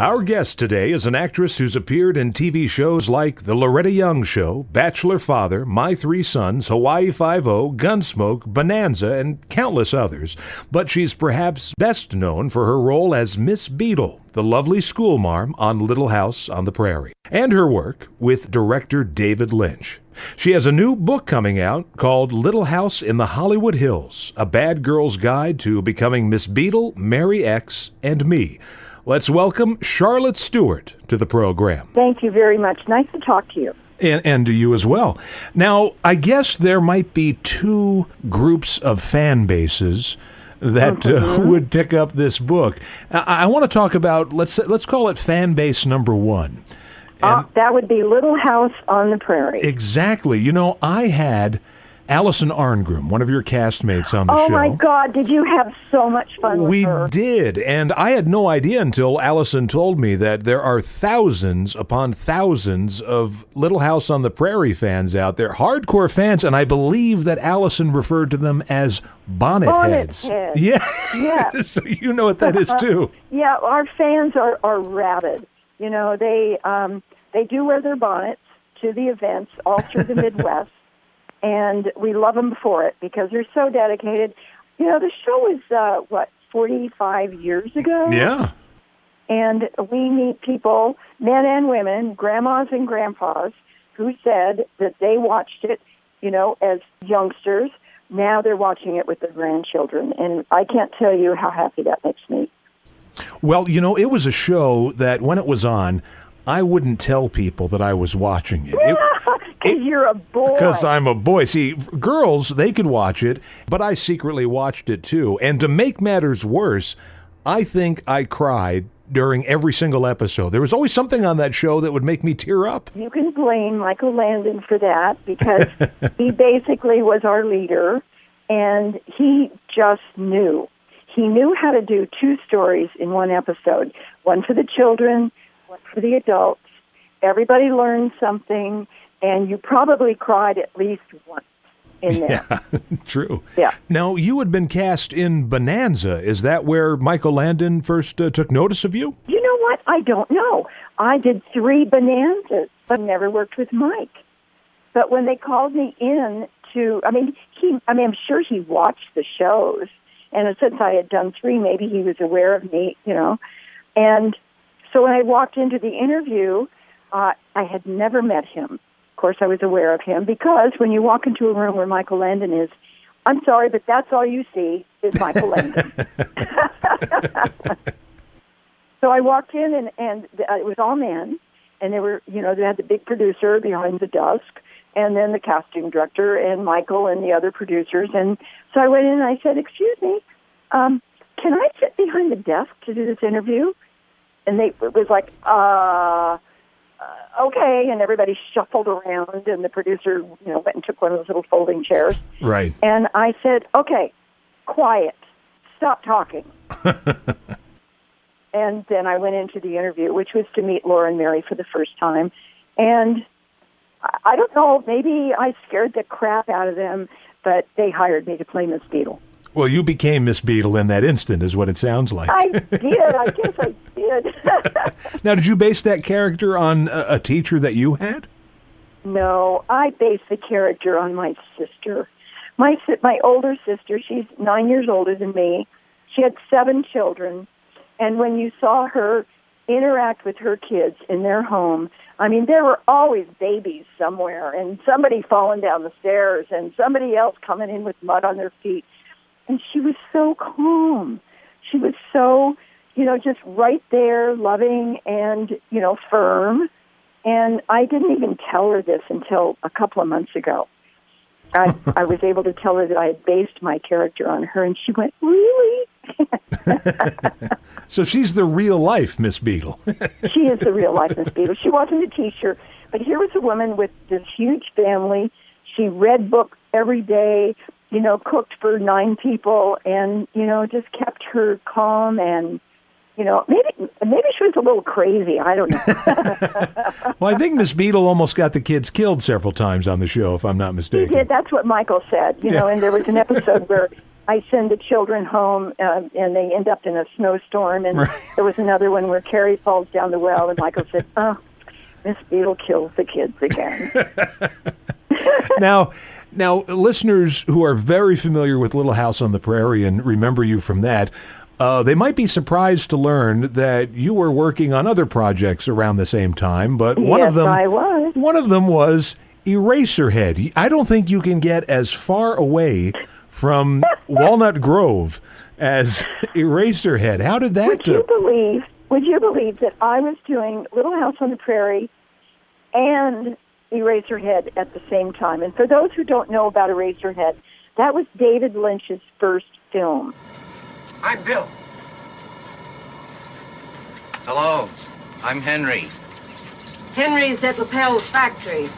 Our guest today is an actress who's appeared in TV shows like The Loretta Young Show, Bachelor Father, My Three Sons, Hawaii Five-0, Gunsmoke, Bonanza, and countless others. But she's perhaps best known for her role as Miss Beadle, the lovely schoolmarm on Little House on the Prairie, and her work with director David Lynch. She has a new book coming out called Little House in the Hollywood Hills, a bad girl's guide to becoming Miss Beadle, Mary X, and me. Let's welcome Charlotte Stewart to the program. Thank you very much. Nice to talk to you. And to you as well. Now, I guess there might be two groups of fan bases that would pick up this book. I want to talk about, let's call it fan base number one. That would be Little House on the Prairie. Exactly. You know, I had Allison Arngrim, one of your castmates on the show. Oh, my God. Did you have so much fun with her? We did. And I had no idea until Allison told me that there are thousands upon thousands of Little House on the Prairie fans out there, hardcore fans, and I believe that Allison referred to them as bonnet heads. Yeah. So you know what that is, too. Yeah, our fans are rabid. You know, they do wear their bonnets to the events all through the Midwest. And we love them for it because they're so dedicated. You know, the show was, 45 years ago? Yeah. And we meet people, men and women, grandmas and grandpas, who said that they watched it, you know, as youngsters. Now they're watching it with their grandchildren. And I can't tell you how happy that makes me. Well, you know, it was a show that when it was on, I wouldn't tell people that I was watching it. Because you're a boy. Because I'm a boy. See, girls, they could watch it, but I secretly watched it too. And to make matters worse, I think I cried during every single episode. There was always something on that show that would make me tear up. You can blame Michael Landon for that because he basically was our leader, and he just knew. He knew how to do two stories in one episode, one for the children, one for the adults. Everybody learned something. And you probably cried at least once in there. Yeah, true. Yeah. Now, you had been cast in Bonanza. Is that where Michael Landon first took notice of you? You know what? I don't know. I did 3 Bonanzas, but never worked with Mike. But when they called me in I'm sure he watched the shows. And since I had done 3, maybe he was aware of me, you know. And so when I walked into the interview, I had never met him. Of course, I was aware of him because when you walk into a room where Michael Landon is, I'm sorry, but that's all you see is Michael Landon. So I walked in, and it was all men, and they had the big producer behind the desk, and then the casting director, and Michael, and the other producers. And so I went in, and I said, "Excuse me, can I sit behind the desk to do this interview?" And it was like, okay, and everybody shuffled around, and the producer, went and took one of those little folding chairs. Right. And I said, okay, quiet, stop talking. And then I went into the interview, which was to meet Laura and Mary for the first time. And I don't know, maybe I scared the crap out of them, but they hired me to play Miss Beadle. Well, you became Miss Beadle in that instant, is what it sounds like. I did. I guess I did. Now, did you base that character on a teacher that you had? No, I based the character on my sister. My older sister, she's 9 years older than me. She had 7 children. And when you saw her interact with her kids in their home, I mean, there were always babies somewhere, and somebody falling down the stairs, and somebody else coming in with mud on their feet. And she was so calm. She was so, just right there, loving and, firm. And I didn't even tell her this until a couple of months ago. I was able to tell her that I had based my character on her, and she went, really? So she's the real life Miss Beadle. She is the real life Miss Beadle. She wasn't a teacher, but here was a woman with this huge family. She read books every day, cooked for 9 people, and, just kept her calm and, maybe she was a little crazy. I don't know. Well, I think Miss Beadle almost got the kids killed several times on the show, if I'm not mistaken. She did. That's what Michael said, and there was an episode where I send the children home, and they end up in a snowstorm. And Right. there was another one where Carrie falls down the well, and Michael said, "Oh, Miss Beadle kills the kids again." Now, listeners who are very familiar with Little House on the Prairie and remember you from that, they might be surprised to learn that you were working on other projects around the same time. But one Yes, of them, I was. One of them was Eraserhead. I don't think you can get as far away from Walnut Grove as Eraserhead. How did that? Would you believe that I was doing Little House on the Prairie and Eraserhead at the same time? And for those who don't know about Eraserhead, that was David Lynch's first film. I'm Bill. Hello, I'm Henry. Henry's at LaPel's factory.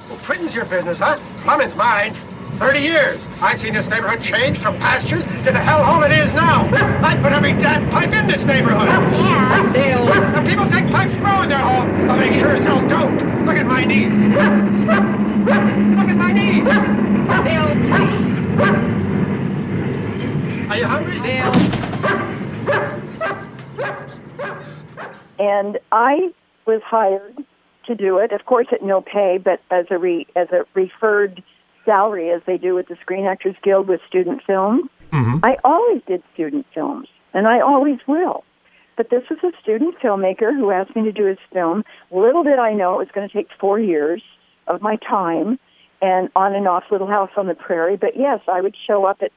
Well, printing's your business, huh? Plumbing's mine. 30 years. I've seen this neighborhood change from pastures to the hellhole it is now. I'd put every damn pipe in this neighborhood. Dad. Bill. Now, people think pipes grow in their home, but they sure as hell don't. Look at my knees. Look at my knees. Bill, please. Are you hungry? Bill. And I was hired to do it, of course at no pay, but as a referred salary, as they do with the Screen Actors Guild with student films. Mm-hmm. I always did student films, and I always will. But this was a student filmmaker who asked me to do his film. Little did I know it was going to take 4 years of my time, and on and off Little House on the Prairie. But yes, I would show up at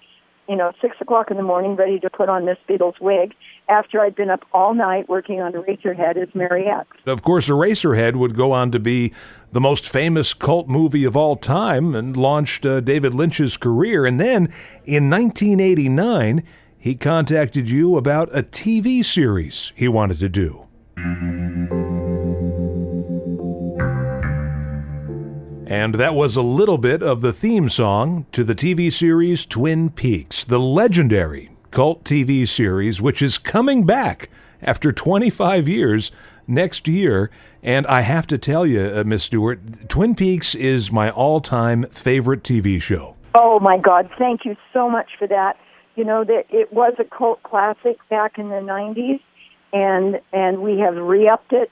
6 o'clock in the morning, ready to put on Miss Beadle's wig after I'd been up all night working on Eraserhead as Mariette. Of course, Eraserhead would go on to be the most famous cult movie of all time and launched David Lynch's career. And then in 1989, he contacted you about a TV series he wanted to do. And that was a little bit of the theme song to the TV series Twin Peaks, the legendary cult TV series, which is coming back after 25 years next year. And I have to tell you, Miss Stewart, Twin Peaks is my all-time favorite TV show. Oh, my God. Thank you so much for that. That it was a cult classic back in the 90s, and we have re-upped it.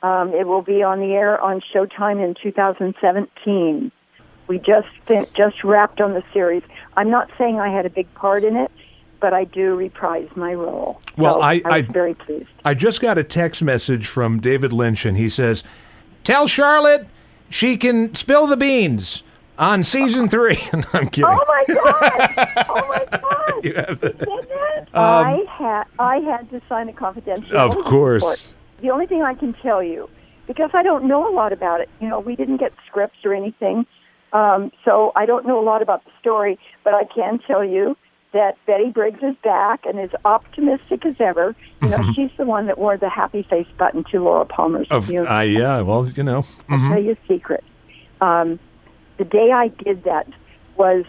It will be on the air on Showtime in 2017. We just wrapped on the series. I'm not saying I had a big part in it, but I do reprise my role. Well, so I was very pleased. I just got a text message from David Lynch, and he says, "Tell Charlotte she can spill the beans on season 3." And I'm kidding. Oh my God! Oh my God! You have the- I had to sign a confidentiality Of course. report. The only thing I can tell you, because I don't know a lot about it, we didn't get scripts or anything, so I don't know a lot about the story, but I can tell you that Betty Briggs is back and is optimistic as ever. She's the one that wore the happy face button to Laura Palmer's funeral. Yeah, well, I'll tell you a secret. The day I did that was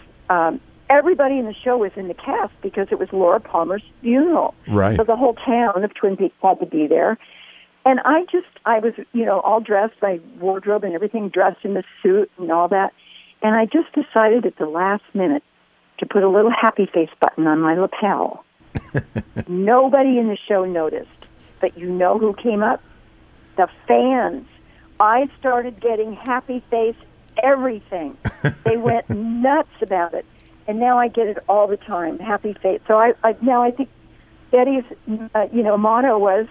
everybody in the show was in the cast because it was Laura Palmer's funeral. Right. So the whole town of Twin Peaks had to be there. And I was, all dressed, my wardrobe and everything, dressed in the suit and all that. And I just decided at the last minute to put a little happy face button on my lapel. Nobody in the show noticed. But you know who came up? The fans. I started getting happy face everything. They went nuts about it. And now I get it all the time, happy face. So I think Betty's, motto was,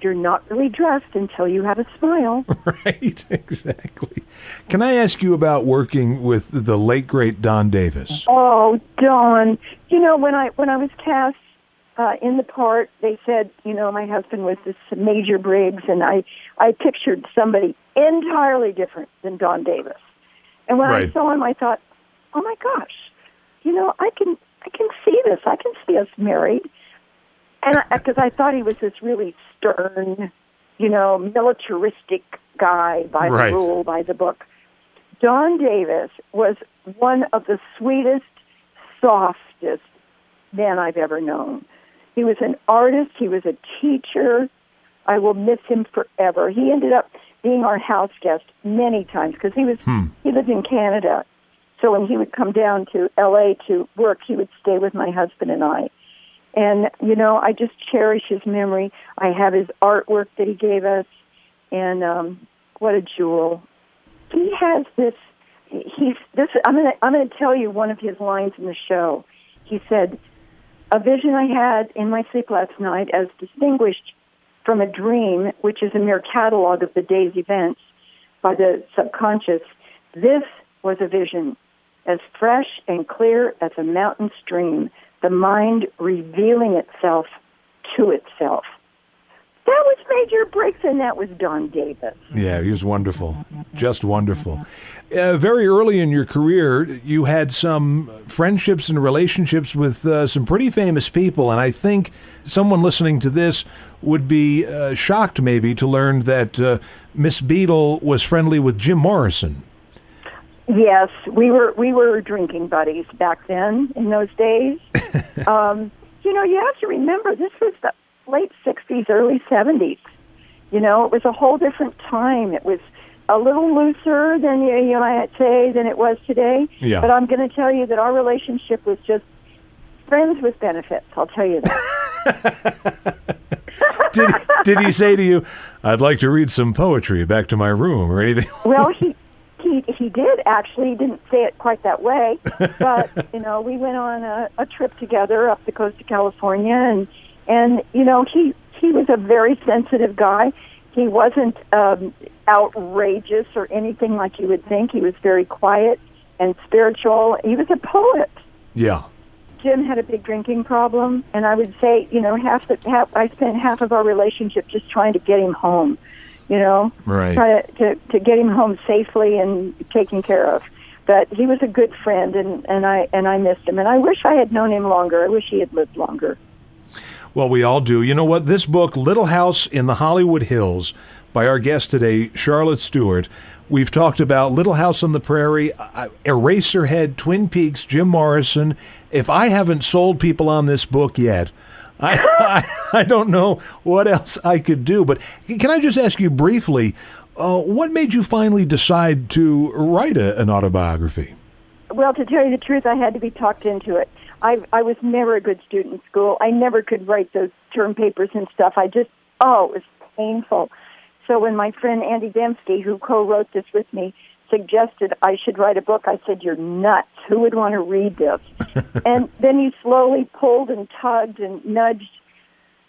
"You're not really dressed until you have a smile." Right, exactly. Can I ask you about working with the late, great Don Davis? Oh, Don. When I was cast in the part, they said, my husband was this Major Briggs, and I pictured somebody entirely different than Don Davis. And when I saw him, I thought, oh, my gosh, I can see this. I can see us married. And because I thought he was this really stern, militaristic guy, by the rule, by the book. Don Davis was one of the sweetest, softest men I've ever known. He was an artist. He was a teacher. I will miss him forever. He ended up being our house guest many times because he lived in Canada. So when he would come down to L.A. to work, he would stay with my husband and I. And, you know, I just cherish his memory. I have his artwork that he gave us, and what a jewel. He has this, I'm going to tell you one of his lines in the show. He said, "A vision I had in my sleep last night, as distinguished from a dream, which is a mere catalog of the day's events by the subconscious, this was a vision, as fresh and clear as a mountain stream, the mind revealing itself to itself." That was Major Briggs, and that was Don Davis. Yeah, he was wonderful. Just wonderful. Very early in your career, you had some friendships and relationships with some pretty famous people, and I think someone listening to this would be shocked maybe to learn that Miss Beadle was friendly with Jim Morrison. Yes, we were drinking buddies back then in those days. You know, you have to remember, this was the late 60s, early 70s. You know, it was a whole different time. It was a little looser than, you might say, than it was today. Yeah. But I'm going to tell you that our relationship was just friends with benefits, I'll tell you that. Did he say to you, "I'd like to read some poetry back to my room," or anything? Well, he did, actually. He didn't say it quite that way. But, you know, we went on a trip together up the coast of California, and you know, he was a very sensitive guy. He wasn't outrageous or anything like you would think. He was very quiet and spiritual. He was a poet. Yeah. Jim had a big drinking problem, and I would say, you know, I spent half of our relationship just trying to get him home. You know, right. Try to get him home safely and taken care of. But he was a good friend, and I missed him. And I wish I had known him longer. I wish he had lived longer. Well, we all do. You know what? This book, Little House in the Hollywood Hills, by our guest today, Charlotte Stewart. We've talked about Little House on the Prairie, Eraserhead, Twin Peaks, Jim Morrison. If I haven't sold people on this book yet, I don't know what else I could do. But can I just ask you briefly, what made you finally decide to write an autobiography? Well, to tell you the truth, I had to be talked into it. I was never a good student in school. I never could write those term papers and stuff. It was painful. So when my friend Andy Dembski, who co-wrote this with me, suggested I should write a book, I said, "You're nuts. Who would want to read this?" And then he slowly pulled and tugged and nudged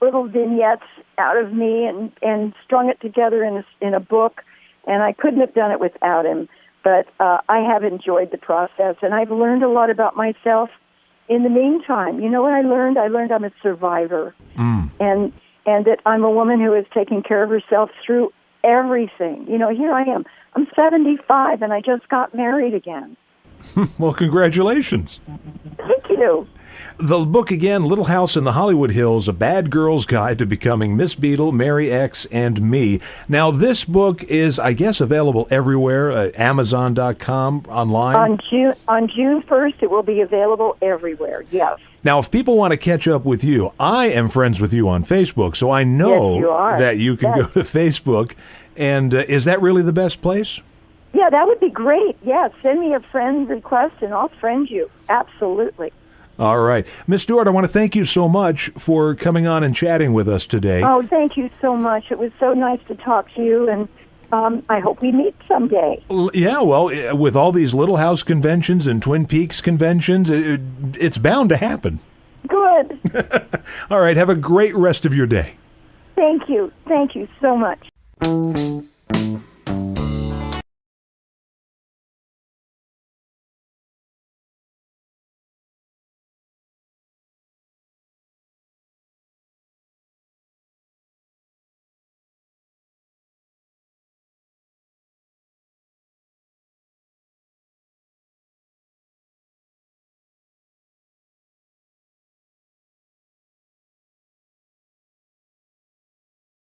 little vignettes out of me and strung it together in a book, and I couldn't have done it without him. But I have enjoyed the process, and I've learned a lot about myself. In the meantime, you know what I learned? I learned I'm a survivor, and that I'm a woman who has taken care of herself through everything. You know, here I am. I'm 75, and I just got married again. Well, congratulations. Thank you. The book again, Little House in the Hollywood Hills, A Bad Girl's Guide to Becoming Miss Beadle, Mary X, and Me. Now, this book is, I guess, available everywhere, Amazon.com, online. On June 1st, it will be available everywhere, yes. Now, if people want to catch up with you, I am friends with you on Facebook, so I know yes, you are. That you can go to Facebook. And is that really the best place? Yeah, that would be great. Yeah, send me a friend request, and I'll friend you. Absolutely. All right. Miss Stewart, I want to thank you so much for coming on and chatting with us today. Oh, thank you so much. It was so nice to talk to you, and I hope we meet someday. Yeah, well, with all these Little House conventions and Twin Peaks conventions, it's bound to happen. Good. All right. Have a great rest of your day. Thank you. Thank you so much.